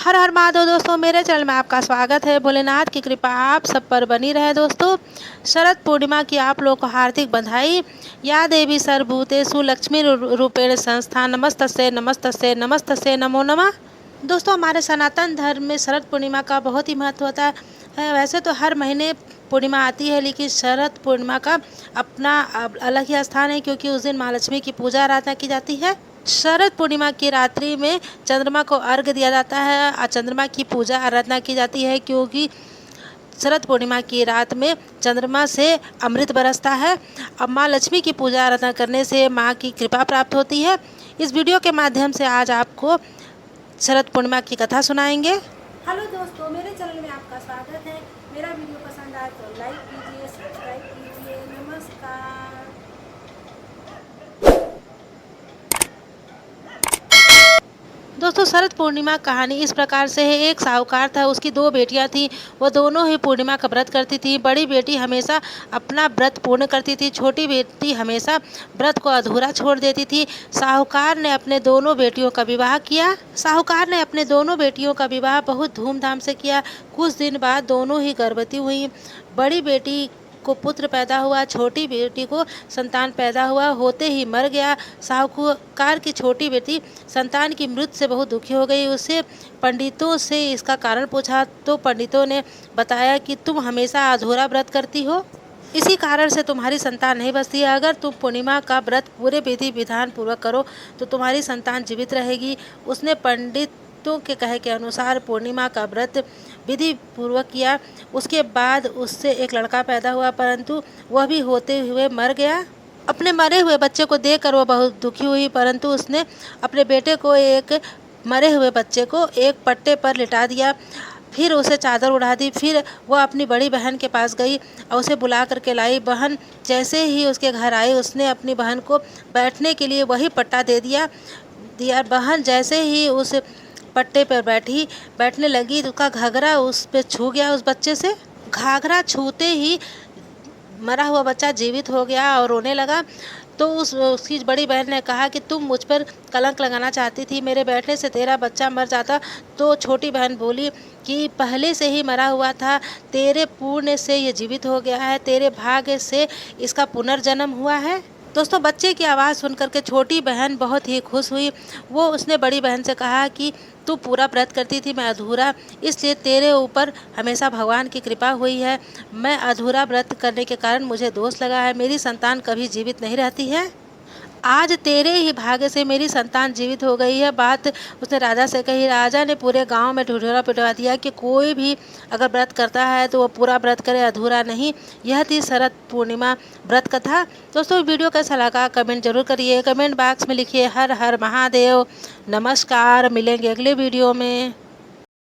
हर हर महादेव दोस्तों, मेरे चैनल में आपका स्वागत है। भोलेनाथ की कृपा आप सब पर बनी रहे। दोस्तों, शरद पूर्णिमा की आप लोग को हार्दिक बधाई। या देवी सर्वभूतेषु लक्ष्मी रूपेण संस्था नमस्तस्यै नमस्तस्यै नमस्तस्यै नमो नमः। दोस्तों, हमारे सनातन धर्म में शरद पूर्णिमा का बहुत ही महत्व होता है। वैसे तो हर महीने पूर्णिमा आती है, लेकिन शरद पूर्णिमा का अपना अलग ही स्थान है, क्योंकि उस दिन माँ लक्ष्मी की पूजा आराधना की जाती है। शरद पूर्णिमा की रात्रि में चंद्रमा को अर्घ्य दिया जाता है और चंद्रमा की पूजा आराधना की जाती है, क्योंकि शरद पूर्णिमा की रात में चंद्रमा से अमृत बरसता है। अब माँ लक्ष्मी की पूजा आराधना करने से माँ की कृपा प्राप्त होती है। इस वीडियो के माध्यम से आज आपको शरद पूर्णिमा की कथा सुनाएंगे। हेलो दोस्तों, मेरे चैनल में आपका स्वागत है। मेरा वीडियो पसंद आए तो लाइक कीजिए, सब्सक्राइब कीजिए। नमस्कार। दोस्तों, शरद पूर्णिमा कहानी इस प्रकार से है। एक साहूकार था, उसकी दो बेटियां थीं। वो दोनों ही पूर्णिमा का व्रत करती थी। बड़ी बेटी हमेशा अपना व्रत पूर्ण करती थी, छोटी बेटी हमेशा व्रत को अधूरा छोड़ देती थी। साहूकार ने अपने दोनों बेटियों का विवाह किया। साहूकार ने अपने दोनों बेटियों का विवाह बहुत धूमधाम से किया। कुछ दिन बाद दोनों ही गर्भवती हुई। बड़ी बेटी को पुत्र पैदा हुआ, छोटी बेटी को संतान पैदा हुआ, होते ही मर गया। साहूकार की छोटी बेटी संतान की मृत्यु से बहुत दुखी हो गई। उसे पंडितों से इसका कारण पूछा तो पंडितों ने बताया कि तुम हमेशा अधूरा व्रत करती हो, इसी कारण से तुम्हारी संतान नहीं बचती है। अगर तुम पूर्णिमा का व्रत पूरे विधि विधान पूर्वक करो तो तुम्हारी संतान जीवित रहेगी। उसने पंडितों के कहे के अनुसार पूर्णिमा का व्रत विधि पूर्वक किया। उसके बाद उससे एक लड़का पैदा हुआ, परंतु वह भी होते हुए मर गया। अपने मरे हुए बच्चे को देखकर वह बहुत दुखी हुई, परंतु उसने अपने बेटे को एक मरे हुए बच्चे को एक पट्टे पर लिटा दिया, फिर उसे चादर उड़ा दी। फिर वह अपनी बड़ी बहन के पास गई और उसे बुला करके लाई। बहन जैसे ही उसके घर आई, उसने अपनी बहन को बैठने के लिए वही पट्टा दे दिया। बहन जैसे ही उस पट्टे पर बैठने लगी तो उसका घाघरा उस पे छू गया। उस बच्चे से घाघरा छूते ही मरा हुआ बच्चा जीवित हो गया और रोने लगा। तो उसकी बड़ी बहन ने कहा कि तुम मुझ पर कलंक लगाना चाहती थी, मेरे बैठने से तेरा बच्चा मर जाता। तो छोटी बहन बोली कि पहले से ही मरा हुआ था, तेरे पुण्य से ये जीवित हो गया है, तेरे भाग्य से इसका पुनर्जन्म हुआ है। दोस्तों, बच्चे की आवाज़ सुनकर के छोटी बहन बहुत ही खुश हुई। उसने बड़ी बहन से कहा कि तू पूरा व्रत करती थी, मैं अधूरा, इसलिए तेरे ऊपर हमेशा भगवान की कृपा हुई है। मैं अधूरा व्रत करने के कारण मुझे दोष लगा है, मेरी संतान कभी जीवित नहीं रहती है। आज तेरे ही भाग्य से मेरी संतान जीवित हो गई है। बात उसने राजा से कही। राजा ने पूरे गांव में ढिढोरा पिटवा दिया कि कोई भी अगर व्रत करता है तो वो पूरा व्रत करे, अधूरा नहीं। यह थी शरद पूर्णिमा व्रत कथा। दोस्तों, वीडियो कैसा लगा कमेंट जरूर करिए। कमेंट बॉक्स में लिखिए हर हर महादेव। नमस्कार, मिलेंगे अगले वीडियो में।